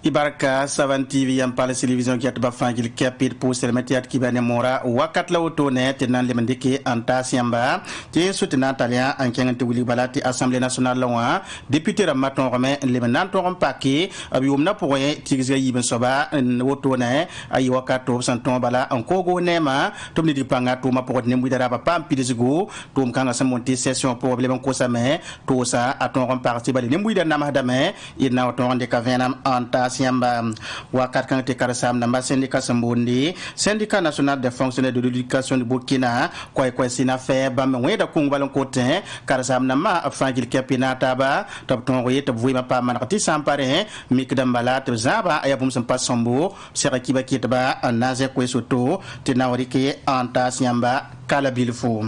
Ibaraka Savan TV yam pala télévision qui atba fangil kapit pour se metiat ki bane mora wakat la autonet nan le mandiki anta siamba ti soutenant italien en kengante wili balati assemblée nationale lawa député ramaton rome le menan to paki abi umna pour tigze yiben soba autonet ay wakato santon bala en kogo nema tomni di panga to ma pour ne mudara ba pam pidisgo to kanga samonti session problème ko same to sa aton rom parti bali ne mudara na madame ina to de kavenam anta siamba wakat kan te karasam na syndicat sambondi syndicat national des fonctionnaires de l'éducation du Burkina quoi sina fe bam weda kung balon kotin karasam na ma fangil kapina taba tab ton roye tab ma pa manati sampare mikdambala to zaba ayabum sam pasombo sera kiba kitba naze kwesoto tinawrike anta siamba kala bilfo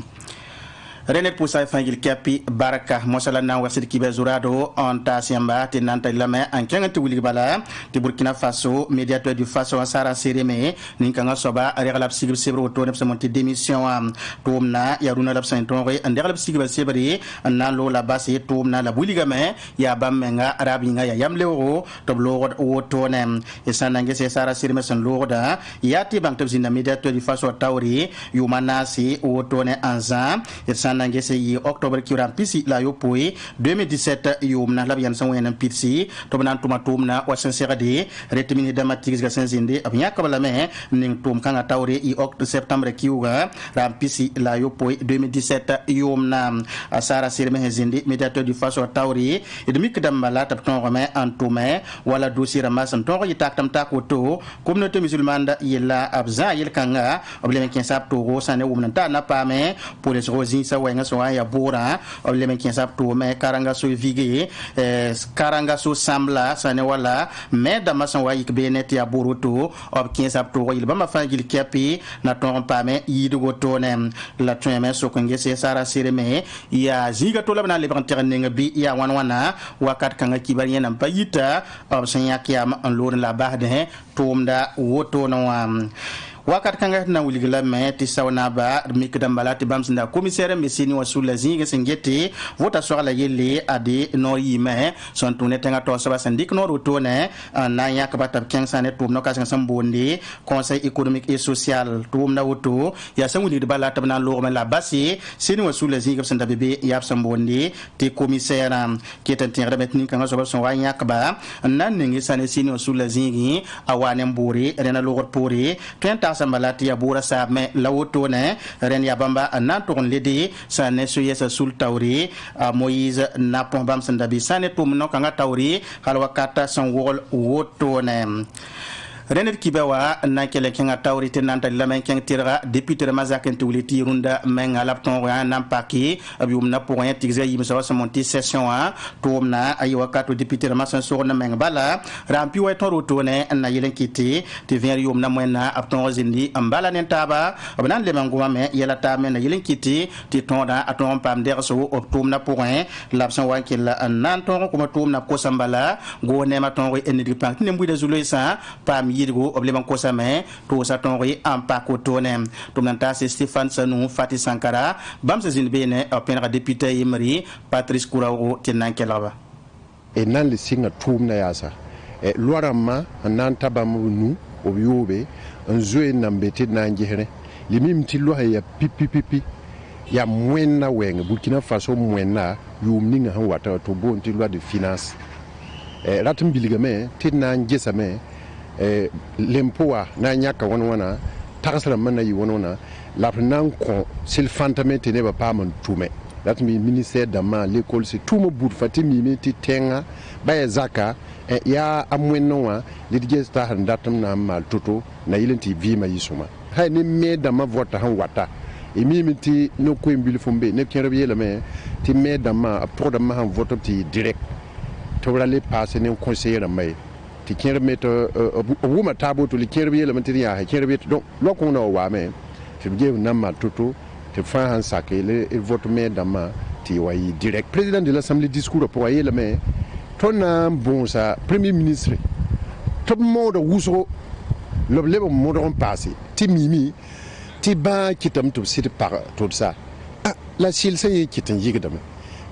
René Poussa fangil kapi baraka mosala na wasit kibe zurado on ta siamba te nanta lame en kengati wuli bala te Burkina Faso médiateur du Faso Sara Sereme ninkanga soba regalap sigib sebre auto ne monti démission tomna yaruna lab saintonre en regalap sigib sebre nan lo la base tomna la buligame ya bamenga arabinga ya yamlewo to blord auto ne e sanange se Sara Sereme san lorda yati bank tabzina médiateur du Faso Tauri yumanasi auto ne anza nangese yi octobre ki ram pisi la yo poe 2017 yum na labian san wenen pisi to banan tuma tumna wasan serade retimini damatik ga senzinde abnya kabala me ning tum kanga tawre i octobre septembre ki uga ram pisi la yo poe 2017 yum na asara sirme hezinde médiateur du Faso tawre e demi kdambala tap ton rome antume wala dossier ramasan ton yi taktam takoto communauté musulmane da yela abza yel kanga oblem ken sap to ro sane wumna ta na pame pour les rosins sa wenga so ya bora o le men kinsap to me karanga so vige karanga so samla sane wala me dama san wa yik benet ya boroto o kinsap to yil bama fangil kapi na ton pa me yidugo to ne la tun me so ko ngese Sara Sereme ya ziga to labna le bantere nga bi ya wana wakat kanga kibari na bayita o san yakiyam an lor la bahde tomda woto no wakat kanga na wuligla me ti sawana ba mikdambala ti bamsinda commissaire mesini wasula zinga singeti vota so la yele ade no yime son tune tenga to so syndic no rotone na yakaba tab 15 ane tum no kasan sambondi conseil économique et social tum na woto ya samuli de bala tab na lo la basi sini wasula zinga sanda bebe yap sambondi ti commissaire qui est intérêt metni kanga so son wa yakaba nan ningi sane sini wasula zingi awane mburi rena lo pori tenta sambalati ya bura sa me lawoto ne ren ya bamba nan to ledi sa ne so yesa sul tawri Moïse na pombam sandabi sane tum no kanga tawri halwa kata son wol woto ne René Kibawa na kele kenga tawri te nanta lamen keng tira député mazaken tuuliti runda menga lapton wa nampaki abium na pour un tigze yim sa monti session tomna ay wakato député masan so na menga bala rampi wa ton rotone na yelen kiti te vient yum na mena apton zindi ambala nentaba abnan le manguma me yela ta men na yelen kiti ti tonda aton pam der so tomna pour un l'absent wa kel nan ton ko tomna ko sambala go ne ma ton en di plank ne mbuide zulo sa pam yidigo obleman ko same to sa ton ri en pako tonem to nanta c'est Stéphane Sanou Fati Sankara bam se zin bene opéra député Yimri Patrice Kourawo tinankelaba e nan le singa tum na yasa e loirama nan tabam nu obyobe nzoe nambete nanjere limim ti lo ya pipi ya mwenna wenga Burkina Faso mwenna yumninga han wata to bon ti loi de finance e ratum biligame tin nan jesame l'empoa na nyaka wana tagasala manna yi wana la nan ko sil fantamente ne ba pa man tume that mean ministère d'ama l'école c'est tout mo bout fatimi meti tenga ba zaka ya amwenno wa lidige sta handatam na mal toto na yilenti vima yisuma hay ni me dama vota han wata e mimiti no ko mbil fumbe ne kero yela me ti me dama pro dama han vote ti direct to rale passer ne conseiller mai ti kere meto wuma tabo to li kere yele mentiri ya kere bet donc lokon no wa me fi bje namma toto te fa han sakele il vote me dama ti wayi direct président de l'assemblée discours pour yele me tonna bon ça premier ministre tout le monde wuso le monde on passé ti mimi ti ba kitam to sit par tout ça la sil sey kitan yigdam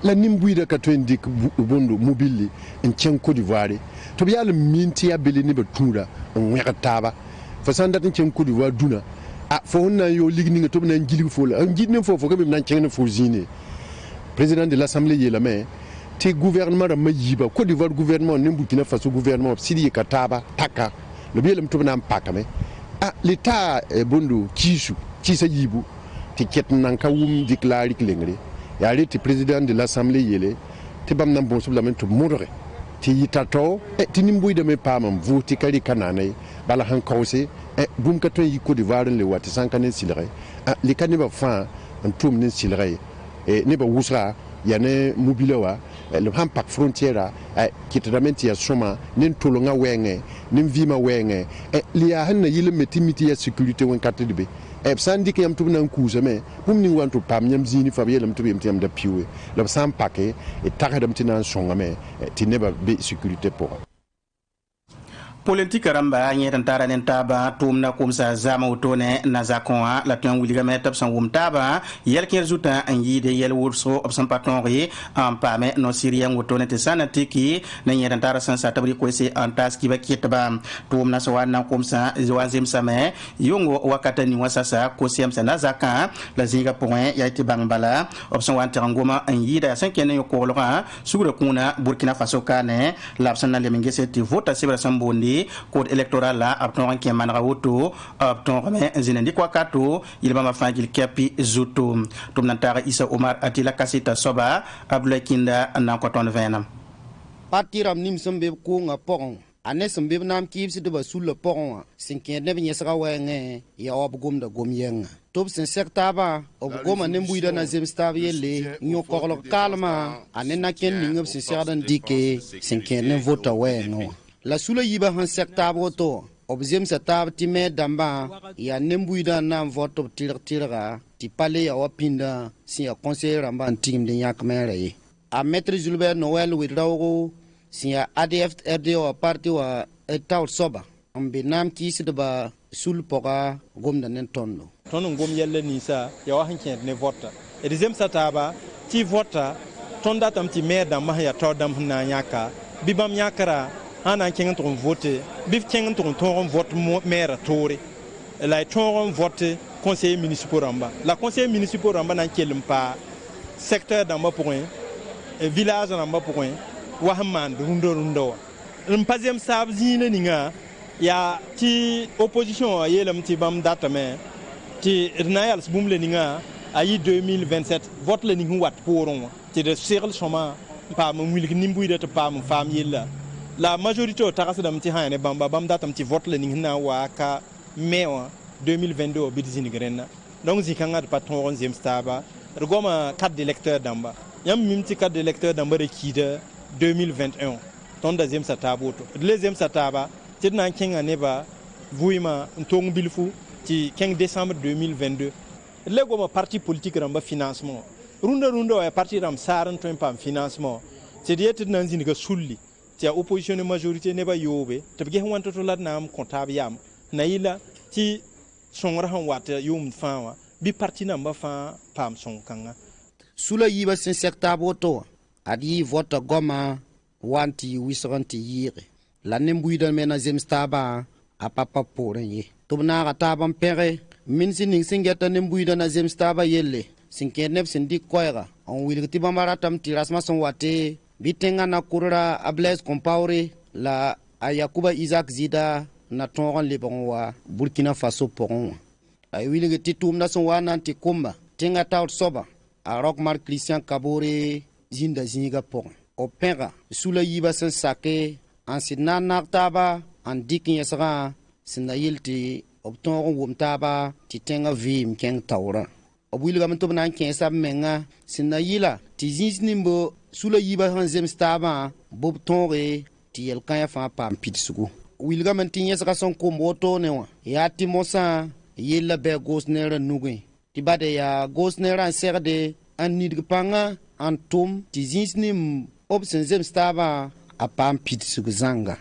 la nimbuida ka to indik bondo mobile en chen Côte d'Ivoire to biya le minti ya bele ni batura on weka taba fa sanda tin chen Côte d'Ivoire duna a fo na yo ligni to na ngili fo la ngidne fo fo ko na chen fo zine président de l'Assemblée yela mais te gouvernement ma yiba Côte d'Ivoire gouvernement ne Burkina Faso gouvernement sidi ka taba taka le biya le to na mpaka me a l'état bondo kisa yibu ti ket nan ka wum déclarer klengre ya le président de l'Assemblée yele te bam nan bon sublement to modore ti yitato ti nimbuy de me pamam voti kali kanane bala han kawse bum ka to yi Côte d'Ivoire le wati sankane silre le kaniba fa en tum nin silre ne ba wusra ya ne mobilewa le han pak frontière kitadamenti ya soma nin tolonga wenge nin vima wenge li ya han yile metimiti ya sécurité wen katebe sandi ke yam tum nan kuuse me bum ni wanto pam nyam zini fa yelam tum yam tiam da piwe le sam paquet et takadam tinan songa me ti neba be sécurité pour politique ramba nyetan tara nen taba tumna kumsa zama utone na zakonwa la ton wiliga metap san wum taba yel ker zuta an yide yel wurso op san patonri en pame no sirian utone te sanatiki na nyetan tara san sa tabri ko se en tas ki ba kitba tumna so wan kumsa wazim same yongo wakata ni wasasa ko siam sa na zakan la zinga point ya ti bangbala op san wan terangoma an yida san ken yo ko loka sugura kuna Burkina Faso kane lapsan na leminge se ti vota sibra sambondi code électoral la abton ke manra woto abton rame zinandi kwa kato ilba mafangil kapi zuto tumnantara Isa Omar Atila Kasita Soba Abdoulaye Kinda nan koton venam patiram nim sembe ko nga pong ane sembe nam kibsi de basul le pong sinke ne bi sra wenge ya obgum da gomyeng top sen sektaba obgoma ne mbuida na zemstab yele nyo koklo kalma ane na ken ningop sen serdan dike sinke ne vota wengo la sula yiba han sektabo to obzem sa tab ti me damba ya nembuida na voto tirga ti pale ya wapinda si ya conseiller ramba tim de yak mere a maître Gilbert Noël widrawo si ya ADF RDO parti wa taw soba ambe nam ki sidba sul poga gomda nen tonno gom yelle ni sa ya wa hanke ne vota e deuxième sa taba ti vota tonda tam ti me damba ya todam na nyaka bibam yakara ana kengen ton vote bif kengen ton vote maire touré la ton vote conseiller municipal ramba la conseiller municipal ramba nan kelum pa secteur d'amba point village d'amba point wahaman rundo mpazem sabzine ninga ya ti opposition yelam ti bam data me ti nayals bumle ninga ayi 2027 vote le ningu wat poron ti de serle choma pa mo mulki nimbuy de pa mo famille la majorité au taras dam ti haane bamba bam datam ti vote le ningna wa ka mai 2022 bidizini grenna donc zikanga de patron 11e staba regoma carte d'électeur damba yam mimti carte d'électeur damba rekide 2021 ton deuxième sataboto deuxième sataba ti nan kinga neba vuima ntong bilfu ti 15 décembre 2022 legoma parti politique ramba financement runda e parti ram saran ton pam financement c'est diete nan zini ga sulli ti opposition majorité ne ba yobe te ge wanto to lat nam comptable yam na ila ti songra han wata yum fawa bi parti namba fa pam son kanga sula yiba sen sektabo to adi vote goma wanti wisranti yire la nembuida mena zemstaba a papa porenye tubna ga taban pere min sining singeta nembuida na zemstaba yelle sinke neb sindi koyra on wilgti bamara tam tirasma son wate bitenga na kurra a Blaise Compaoré la a Yakuba Isaac Zida na tonron lebon wa Burkina Faso poron ay wilinga titum na son wa nanti kumba tenga taw soba a Rockmar Christian Kabore zinda zinga poron o penga sula yiba sen sake an sidna naktaba an dikin yasra sinna yilti obtonron wumtaba ti tenga vim keng tawra o wilinga man tobna ken sab menga sinna yila ti zinsnimbo sula yiba han zem staba bob tonre ti el kan ya fa pam pitsugo wilga man tin yesa son ko moto ne wa ya ti mosa yella be gosnera nugue ti bade ya gosnera serde an nid panga an tum ti zinsnim ob sen zem staba a pam pitsugo zanga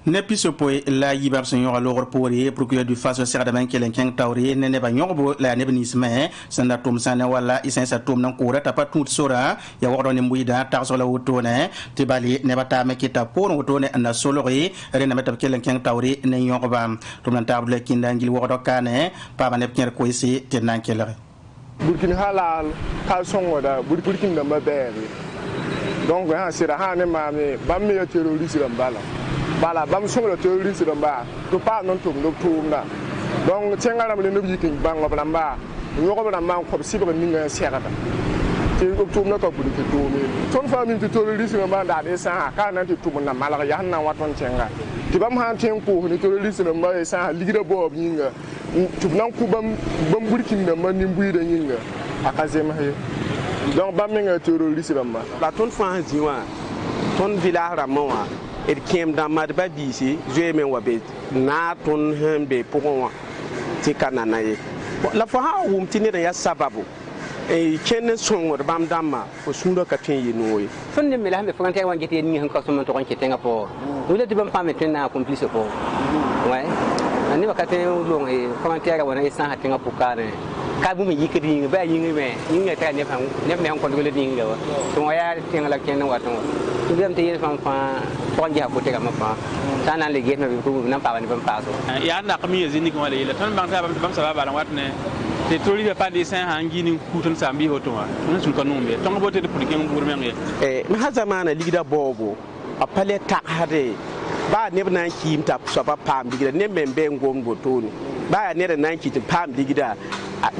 ne piso poe la yibab son yoro logor pori procureur du faso serda man kelen ken tawri ne ba nyobo la ne benisme sanda tum sana wala isen sa tum nan kura ta patut sora ya wodo ne mbuida ta so la wotone te bali ne bata me kita por wotone na solori re na metab kelen ken tawri ne yoba tum nan table kinda ngil wodo kane pa ba ne ken ko isi te nan kelere Burkina halal ka songo da Burkina ma bere donc ha sira ha ne ma me bam me terroriste bala bam songo le terroriste ba to pa non tum no tum na donc tengara le no yikin bango blamba yo ko blamba ko sibre ninga serata ti ko tum na ko budi to mi ton fami ti terroriste ba da de sa ka na ti tum na mala ya na waton tenga ti bam han ten ko ni terroriste ba sa ligira bob ninga tum nan ku bam Burkina ma ni mbuida ninga akazema he donc bam me terroriste ba la ton fa ziwa ton village ramwa et kem dans ma babisi je me wabe na ton hembe pour ti kanana ye la fa ha wum ti ne ya sababu e ken songo bam damma ko sundo ka tin yinoy fon ne me la me fon tay wan gete ni han ko so mon to kon ketenga po dole di bam pa me tin na complice po ouais ani wakati lo e commentaire wana e san hatinga po kare ka bu me yikiri ba yingi me yinga ta ne me ko dole ni ngawa to ya tinga la ken wa to Tubiam te fan fan ponja ko te kama fa sana le get me ko nan pa ni ban pa so ya na kami yezini ko wala ile tan bang ta bam sababa lan watne te tori be pa de sen hangi ni kutun sambi hoto wa non sul kanumbe ton bote de pour ken bur men ma ha zamana ligida bobo a pale ta hade ba ne ban ki imta so ba pam ligida ne membe ngom botoni ba ya ne nan ki pam ligida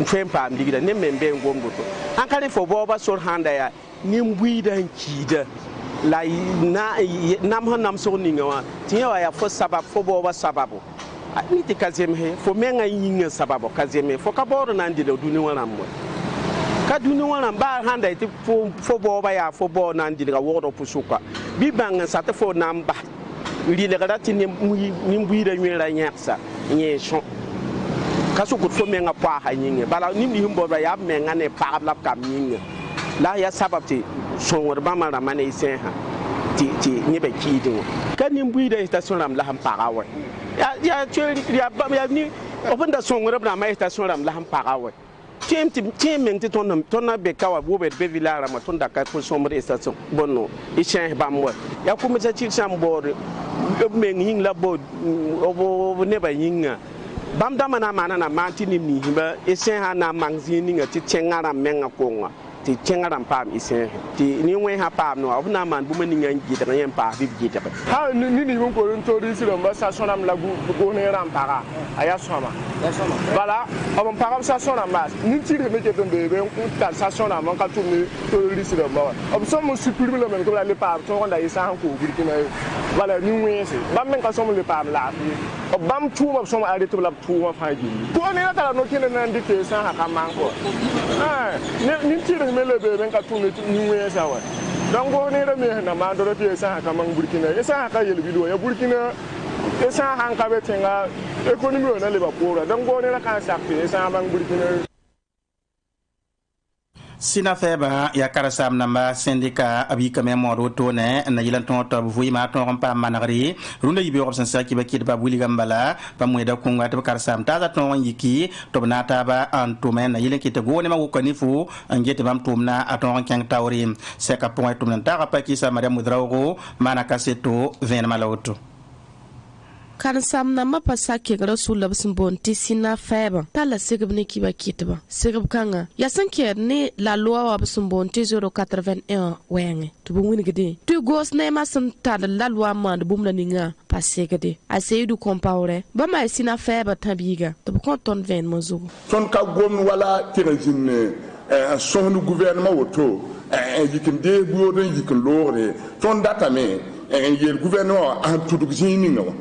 fem pam ligida ne membe ngom boto an kare fo boba sor handa ya ni mbuidan kida la na nam hanam so ninga wa tiya wa ya fo sabab fo bo wa sababu ni te kazem he fo menga yinga sababu kazem fo ka boro nan de duni wala mo ka duni wala ba handa ti fo bo ba ya fo bo nan de ga wodo pusuka bi banga sa te fo namba ri le ga tin ni mbuira nyela nyaksa nyesho ka su ko fo menga pa ha yinga bala ni himbo ba ya menga ne pa la kam yinga la ya sababti sonwar ba mara mana isen ha ti ni be kidin kan ni mbuida station ram la ham parawe ya ni obanda sonwar ba ma station ram la ham parawe tim men ti ton na be kawa bo be vilara ma ton da ka ko somre station bonno isen ba mo ya ko mi sa ci sam bor men yin la bo obo ne ba yinga bam da mana mana na manti ni ba isen ha na mangzini nga ti tengara menga ko ti chengaram pam isen ti ni we ha pam no abuna man bu mani ngan gida ngan pa bi gida ha ni won ko to ri sira ba sa sonam la go ne ram para aya soma bala abon para sa sonam ma ni ti re me ke ton be ku ta sa sonam man ka to ni to ri sira ba ob so mo supprimer le men ko la le pa to on da isa han ko Burkina bala ni we se bam men ka so mo le pam la ob bam tu mo so mo ari to la tu mo fa gi ko ne ta no kene nan dike sa ha ka man ko ni ti mele be ben ka tunu ni we sa wa donc go ne re me na ma do re sa ka mang Burkina sa ka yel bido ya Burkina sa han ka be tenga economy na le ba pora donc go ne ra kan sa pe sa mang Burkina sina feba ya karasam namba syndicat abi kame modo tone na yilan ton to vui ma ton pa managri runda yibe ko san saki ba kid ba buli gambala pa moy da kunga to karasam ta za ton yiki to na ta ba an to men na yilen kite gone ma ko nifu ngete bam tumna aton kang tawri se ka point tumna ta pa ki sa madam mudrawo mana kaseto ven malauto kan samna ma pasake ga rasulullah sun sina feba tala sigib ne kiba kitba sigib kanga ya san ne la loi wa sun 081 wenge to bu wini gede tu gos ne ma sun tala la loi ma de bumla ninga paseke de aseidu compaure ba ma sina feba tabiga to bu kon ton ven mozu ton ka gom wala tirajin son du gouvernement auto yikin de buodo yikin lore ton data me yel gouvernement en tout gizini ngawa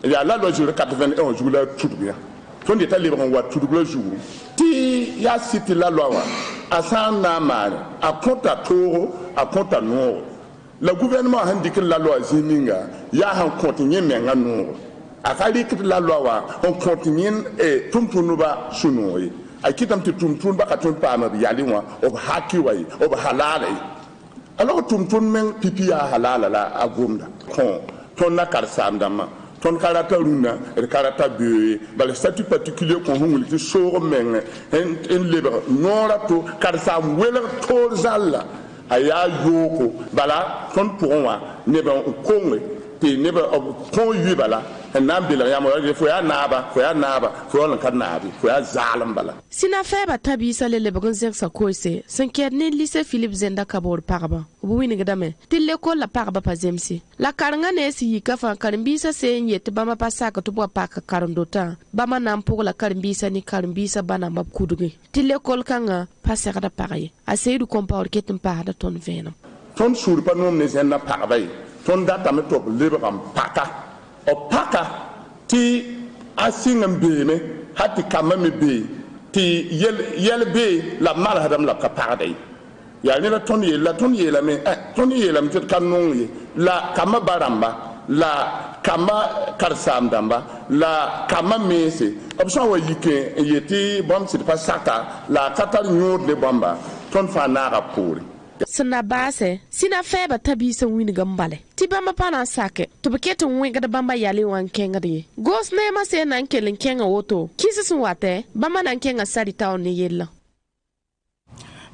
il y a la loi 81 jour la tout bien ton état libre on voit tout le jour ti ya cité la loi à sana mal à compte à toro à compte à nord le gouvernement a indiqué la loi zininga ya han continuer menga nord a kali que la loi on continue et tumtunuba sunoi a kitam tumtun ba ka tun pa ma yali wa o haki wai o halala alors tumtun men pipi ya halala la agumda kon ton na karsam dama ton karata runa et karata bu le statut particulier qu'on hungul qui sort men en libre norato karsam wela to zalla aya yoko bala ton pourwa ne ba konwe te ne ba kon yu bala nan bila ya mo fo ya naba fo on kan nabi fo ya zalam bala sina feba tabi sale le bagon zek sa koise san kerne lycée Philippe Zenda kabor parba bu wini gadame tille ko la parba pa zemsi la karanga ne si ka fa karmbisa se nyet bama pasa ka to pa ka karndota bama nam pour la karmbisa ni karmbisa bana mab kudugi tille kol kanga pasa ka da pareil aseidu compaor ketum pa da ton venam ton sur pa nom ne zenna parba ton data me top lebam paka o paka ti asingam beme hati kamame be ti yel be la malhadam la kaparadai ya ni la ton yela me ton yela me kanon ye la kama baramba la kama karsam damba la kama mese option wa yike yeti bom sit pas saka la katar nyod de bomba ton fa na rapori sina base sina feba tabi sa wini gambale ti bamba pana sake to beket wenga da bamba yali wan kenga de gos ne ma se nan kelen kenga woto kisi sun wate bamba nan kenga sari taw ne yella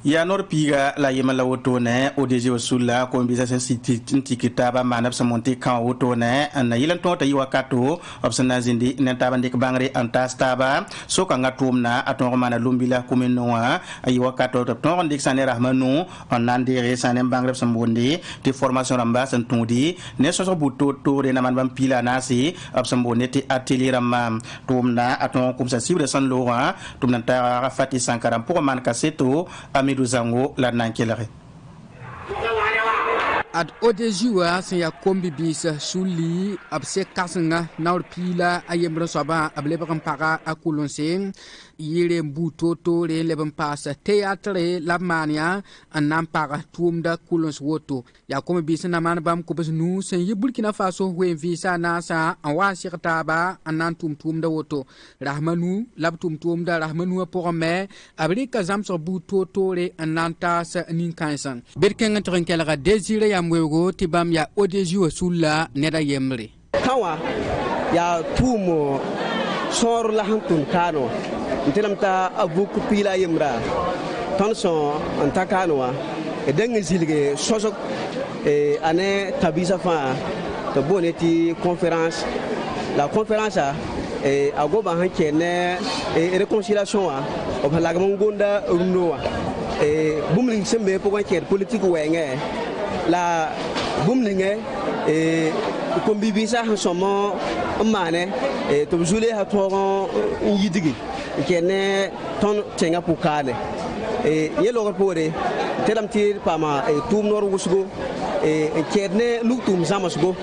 ya nor piga la yema la woto ne ODG Osula ko mbisa sen siti tikitaba manab sa monte kan woto ne na yilan to tayi wakato opsana zindi ne tabande ke bangre antastaba so ka ngatum na aton mana lumbila kumeno wa ayi wakato to ndik sane rahmanu onande re sane bangre sa monde te formation ramba san tondi ne so buto to re na man bam pila nasi opsam bonne te atelier ramam tumna aton kum sa sibre san lowa tumna ta fati sankaram pour man kaseto Zango la nankelare ad odejiwa sen ya kombi bisa suli abse kasanga naur pila ayemro soba ableba kampaka akulonse yire mbutoto re leben pasa teatre la mania anam para tumda kulons woto ya kombi bisa na man bam kubes nu sen yi Burkina Faso we visa nasa anwa sikataba anan tumda woto rahmanu lab tumda rahmanu porome abrika zamso butoto re ananta sa ninkansan berkenga trenkela desire ya mwego tibam ya odeji Osula neda yemre kawa ya tumo sor la hantun kano ntelamta abuku pila yemra tonson antakanoa edengi zilge sosok ane tabisa fa to boneti conférence la conférence agoba hankene réconciliation o balagam gonda runoa bumling sembe pour enquête politique wenge la bumlinge kombibisa hansomo mane to jule ha to yidigi kene ton tenga pukane yelo pore telam tir pama tum nor wusgo kene luktum zamasgo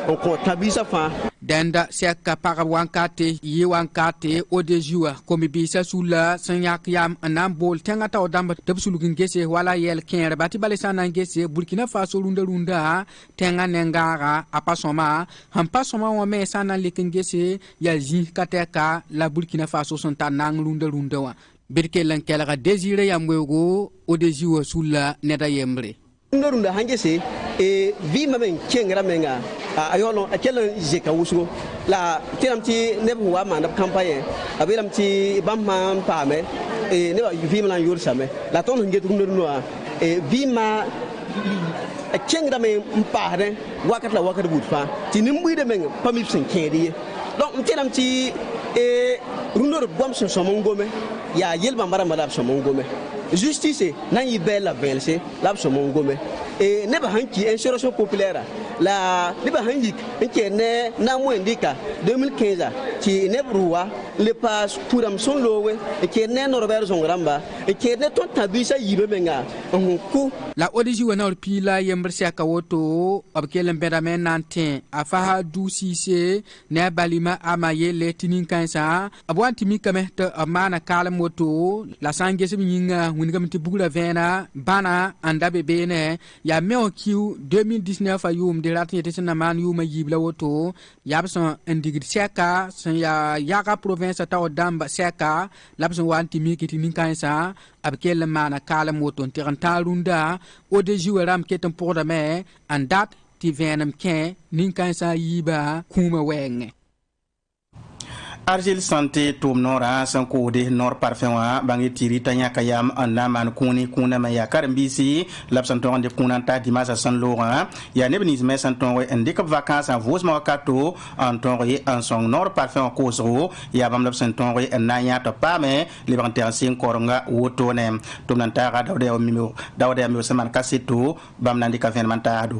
on ko tabisa fa denda seka para wankate yi wankate odejiwa komibisa sula sanyak yam anam bol tenga taw damba tabsulugin gese wala yel kenre bati balesana gese Burkina Faso runda tenga nengara apasoma hampasoma wa me sana lekin gese ya ji kateka la Burkina Faso sonta nang runda wa birke lankela desire yamwego odejiwa sula neda yemre ndorunda hangese vi mamen kengra menga ayolo akela jeka wusugo la tiramti nebu wa manda campagne abiramti bamma pame ne vi mlan yursame la ton ngetu ndorno vi ma kengra men mpare wakat budfa tinimbuide men pamip sen kedi donc tiramti runor bom son somongome ya yelba mara mara somongome justice nan yi bella velse lab somongome ne ba hanki insurrection populaire la ne ba hanki nke ne na mo indika 2015 ki ne bruwa le pas kuram son lowe ke ne Norbert Zongramba ke ne ton tabisa yibe menga ku la odiji wana pila yembrse akawoto abkelen bedamen nantin afaha du sise ne balima amaye le tinin kansa abwanti mikame te amana kala moto la sangese minga wingam ti bugula vena bana andabe bene ya meokiu 2019 ayum de ratni te na man yuma yibla woto yabson indigid seka san ya yaga province ta odamba seka labson wanti mikiti ninkansa abkel mana kala moto tirantarunda odeji waram ketan pour me andat tɩ vẽenem kẽ nin-kãensã yiibã kũumã wɛɛngẽ. Argile santé tʋʋm noorã sẽn koode noor parfẽ wã bãng tɩ rɩta yãka yam n na n maan kũunã me yaa karen-biisi la b sẽn tõog n dɩk kũunã n taa dimaasã sẽn loogã yaa neb nins me sẽn tõog n dɩk b vakãnsã vʋʋsmã wakato n tõog n sõng noor parfẽ wã koosgo yaa bãmb la b sẽn tõog n na n yã tɩ b paame lebg n teg n sɩng korenga wotone tʋm na n taaga daoda yam sẽn maan kaseto bãmb na n dɩka vẽenem n taasdo.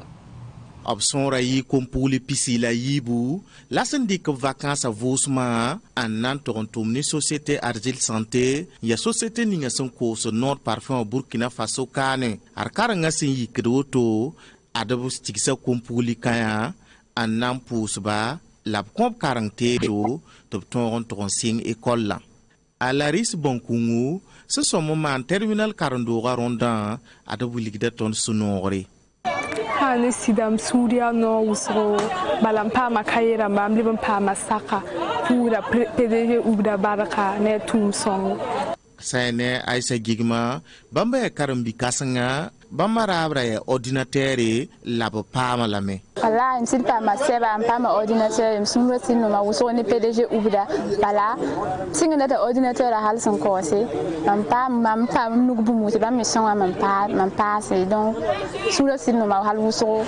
B sõora yɩ kom-pugli pisi la yiibu la sẽn dɩk b vakãnsã vʋʋsmã n na n tog n tʋm ne société Argile santé ya société ninga sẽn koos noor parfẽ wã Burkina Faso kaane ad karengã sẽn yikd woto ad b tigsa kom-pugli kãyã n na n pʋʋsba la b kõ b kareng teedo tɩ b tõog n tog n sɩng écolã. A Laris Bõn-kũngu sẽn sõm n maan terminal karen-doogã rõndã ad b wilgda tõnd sũ-noogre. Hani sidam Suria no usro balam pa makayera mam libam pa masaka pura PDG ubda baraka ne tum song Sane Aïssa Gigma bamba ya karambi kasanga bamba rabra ya ordinateur la pa malame Voilà, je ne pas ma sève, pas ma ordinateur, je me suis dit que je suis un PDG ouvert. Voilà, si on a un ordinateur à Halson Corse, je pas nous boum, je pas mission à mon passe. Donc, sous le site, nous avons Halson,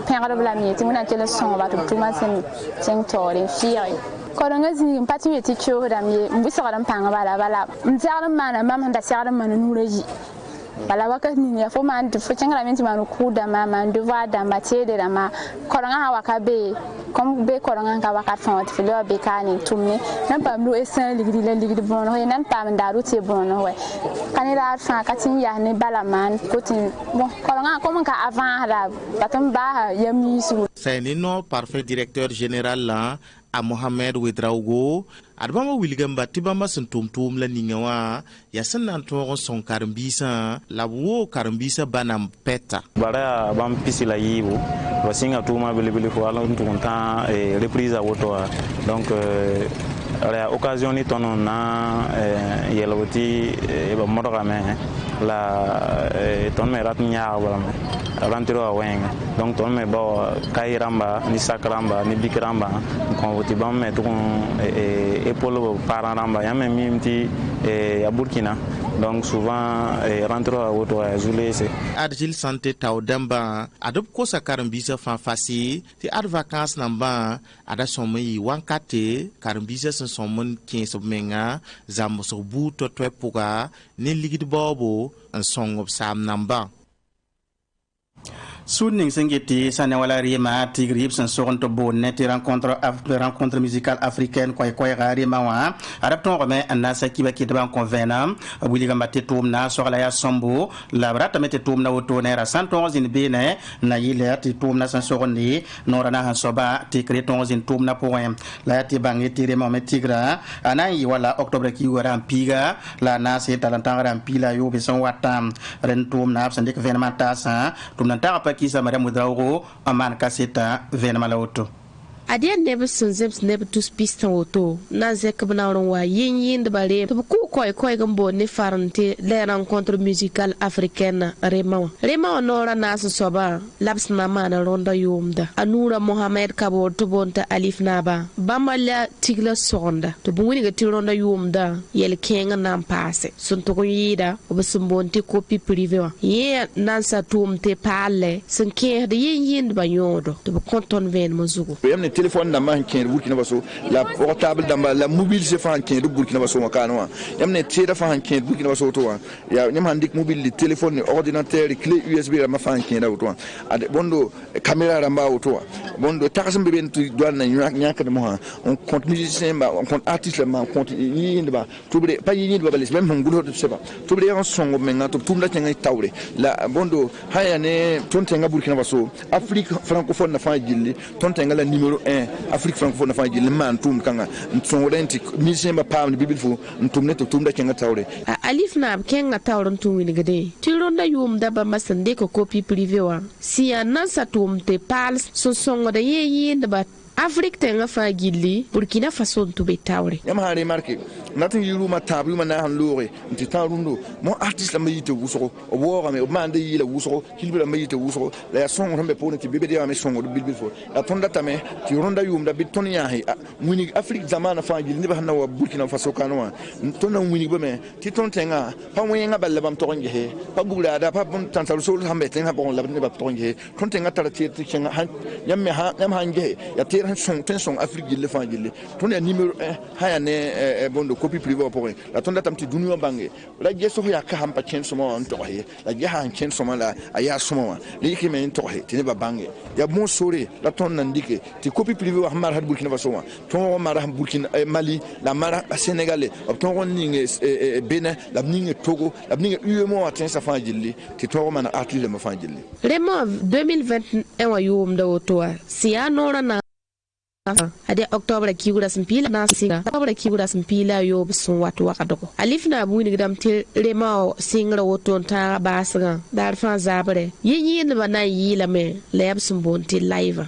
père de la mienne, on a quel son, on va tout le monde s'entorer, fier. Quand on a dit pas tu es teacher, on sera dans panga voilà. On sert de man, maman da sert de man nous le dit. Bala wakat ni ya fo man de fo changala menti manu kuda ma devoir da matière de ma koranga wakabe comme be koranga ka wakat fon ti filo be kani tumni nan pam lo esen ligdi bon ho nan pam daru te bon ho kani la fa katin ya ne bala man kotin bon koranga comme ka avant la batam ba ya mi su c'est no parfait directeur général là a Mohamed Wedraugo adbama wilgam batibama sẽn tʋʋm la ninga wã ya sẽn na n tõog n sõng karen-biisã la b woo karen-biisã banam pɛta bara yaa bãmb pisi la yiibu ba sɩnga tʋʋmã belebele fo wala n tʋg n tã reprise a woto wã donc yaa occasion ne tõnd n na yɛlb tɩ b modgame la tõnd me rat n yãag balame rãntɩr wa wẽnga donc tõnd me bao kay rãmba ne sak rãmba ne bik rãmba n kõ tɩ bãmb me tʋg n épaule parent ramba ya même mim ti ya Burkina donc souvent rentre à woto à zulese Argile santé taw damba adop ko sa karambisa fan fasi ti ad vacances namba ada somi wankate karambisa son somon 15 menga zambo so bu to puga ne ligid bobo en song of sam namba Souning Sengeti, Sanewala Rima, Tigrib, Sansoron Tobo, Net, rencontre musicale africaine, Kwai Rima, adaptons remet un nasa qui va quitter un convenant, William Batetumna, Soralaya Sombo, la brata mette Tumna au tonnerre à 111 in Bene, Naïler, Tumna Sansoroni, Norana Soba, Tikretons in Tumna Poem, la Tibangi Tirema Tigra, Anaï, voilà, octobre qui ou Rampiga, la Nasi, Talantan Rampila, Yobison Watam, Rentum Naps, and Dick Venematasa, Tumnantara Kisa Madame Mudrauro, Aman Kaseta, Venemalaoto. Adian never soon zems never to speak auto. Nazek Banawa, yin de ballet, to koi gumbo, ne farante, les rencontres musicales africaines, Raymond. Raymond Nora Nas Soba, Labs Namana Ronda Yumda, Anura Mohamed Kabor to Bonta Alif Naba, Bamala Tigla Sonda, to Buwing a Tironda Yumda, Yel King and Nam Passe, Suntoyida, Obesumbonte copy privée. Ye Nansa Tum te pale, Sanke the yin by yodo, to Conton Ven Mozugo. Téléphone dans ma kien Burkina Faso la portable dans la mobile se fait en kien de Burkina Faso makano yamne tira fa en kien Burkina Faso to ya nyam handik mobile téléphone ordinateur clé USB la ma fa en kien da to ade bondo caméra ramba to bondo taxam be ben tu doan na nyak de mo on compte musicien ba on compte artiste ma on compte yinde ba tubre pa yinde ba les même ngulo de seba tubre en songo menga to tumda tenga tawre la bondo haya ne tontenga Burkina Faso Afrique francophone na fa jilli tontenga la numéro Afrique francophone fa jil man tum kanga son renti musicien ba pam bibil fo tum ne to tum da kenga tawre Alif na kenga tawron tum wini gade tironda yum da ba masande ko copie privé wa si anansa tum te pal so songo da ye da ba Afrique tenga fa gilli Burkina Faso to be tawre yam ha remarque natin yiru ma tabu ma na han lore nti tarundo mo artiste la mayite wuso o wora me o mande yila wuso hilbi la mayite wuso la son rombe pone ti bebe de ame son do bilbil fo la tonda tame ti ronda yum da bit ton yahi muni Afrique zamana fa gilli ni ba na wa Burkina Faso kanwa tonna muni be me ti ton tenga pa mo yenga balle bam to nge he pa gula da pa bon tantal sol hambe tenga bon la ne ba to nge he ton tenga tara ti tenga han yam nge ya ti han son ten son Afrique gilli fa gilli ton ya numéro 1 ha ya ne bon copie privée pour la tonda tam ti dunu bange la geso ya ka hampa chen somo on to he la ge han chen somo la aya somo le ki men to he ti ne ba bange ya bon sore la ton nandike ti copie privée wa mar had Burkina Faso ton mar had Burkina Mali la mar Sénégalais ton ninge Bénin la ninge Togo la ninge UEMO atin sa fa jilli ti to man atli le ma fa jilli Remo 2021 wa yum da otoa si anora na ade octobre kiwura simpila na singa octobre kiwura simpila yo sun watu wakadoko alifna buni gidam til rema singra woton ta basga dar fa zabre yinyi ne bana yila me leb sun bonti live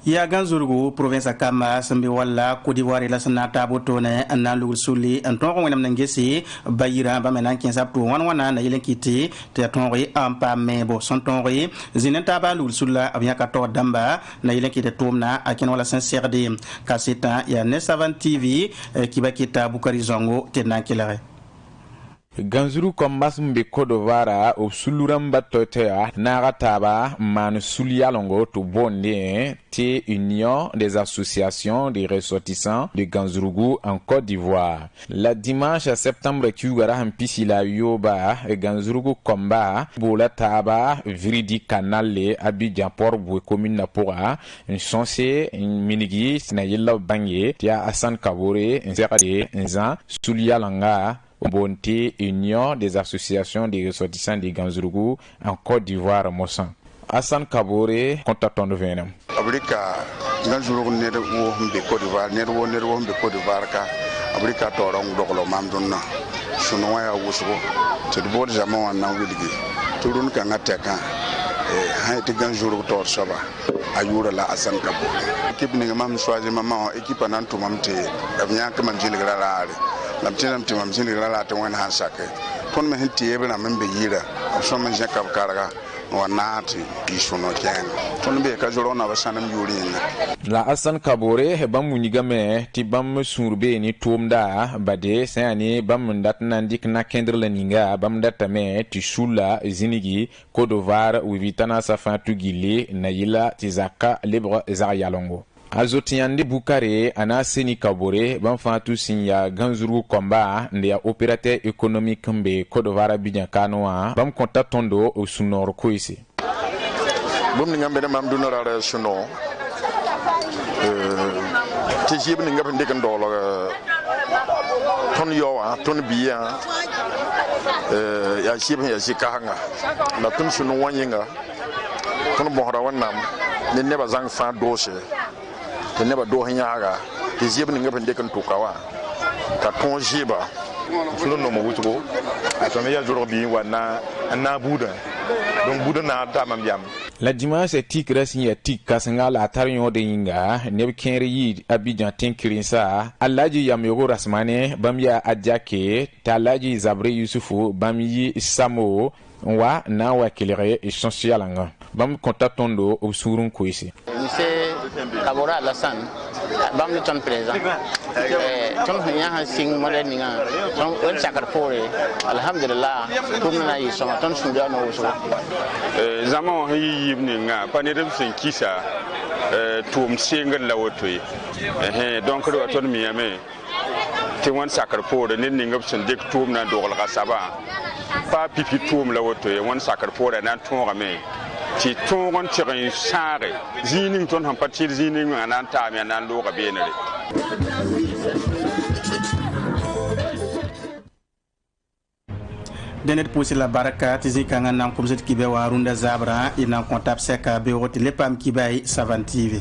ya ganzurgu province kama sambi wala Côte d'Ivoire la sanata botone analul suli anton wenam nangesi bayira ba menan kin saptu wana na yelen kiti te tonri ampa mebo sontonri zinenta ba lul sulla abia kato damba na yelen kiti tomna akin wala sincerde kasita ya Nesavan TV kibakita Bukari Zongo tenankilare Ganzuru kombas mbe kodovara o suluram batotea narataba man sulialongo to bonde te union des associations des ressortissants de Ganzurugu en Côte d'Ivoire. La dimanche septembre kiugara hampisi la yoba Ganzurugu komba bola taba viridi kanale Abidjan port bu commune na pora censé minigi na yella bangé tia Hassan Kabore nzerade nza sulialanga Bonté Union des associations des ressortissants de Ganzurugu en Côte d'Ivoire Mossan. Hassan Kabore contactons de Venam. Abrika Ganzurugu ne wo mbe Côte d'Ivoire ne wo mbe Côte d'Ivoire ka abrika torong dokolo mamdonna suno waya wusugo te do zaman wan na wiligi turun ka ngateka ha te Ganzurugu tor soba ayura la Hassan Kabore équipe ne mam choisir maman équipe nan to mamte abnya ka manjili gralare lamtinam timam jini la ta wan hansake ton me hinti yebe na membe yira so man jaka karaga wanati isuno ken ton be ka joro na basanam yuri la Hassan Kabore he bam munigame ti bam surbe ni tomda bade sani bam ndat nandik na kendrela ninga bam datame ti shula zinigi Kodovar wivitana safa tugile na yila tizaka libre zayalongo Azotiande Bukare ana Seni Kabore banfatu sinya Ganzuru komba ndia opérateur économique mbe Kodovara Abidjan Kanoa bam konta tondo au sunor koisi bum ni ngambe mam du norare suno ti jib ni ngabe ndek ndolo ton yowa ton biya ya jib ya sikanga na ton suno wanyinga ton bohra wanam ne neba zang fa doshe te neba do hanyaga te jib ni ngabe ndek ntukawa ka ton jiba fulo no mo wutugo atome ya joro bi wana na buda donc buda na ta mambiam. La dimanche tikra sinya tikka sanga la tarion de yinga ne kenri yi Abidjan tinkirinsa alaji yamego rasmane bamya adjake talaji Zabre Yusufu bamyi Samo wa na wa kelere essentiel anga bam contactondo au surun koisi monsieur Kabora Alassane bam le ton présent ton nya sing modern nga ton on sakar fore alhamdulillah tum na yi sama ton sunja no so zaman yi yibni nga pa ne dem sen kisa tum singal lawotoi donc do ton mi yame te won sakar fore ne ngab sen dek tum na dogol ka saba pa pipi tum lawotoi won sakar fore na ton game ti tongon tirin sare zining ton han patir zining anan ta mi anan lo ga benere denet pousse la baraka tizika ngana komzet kibe wa runda zabra ina kontap seka be wote lepam kibay Savan TV.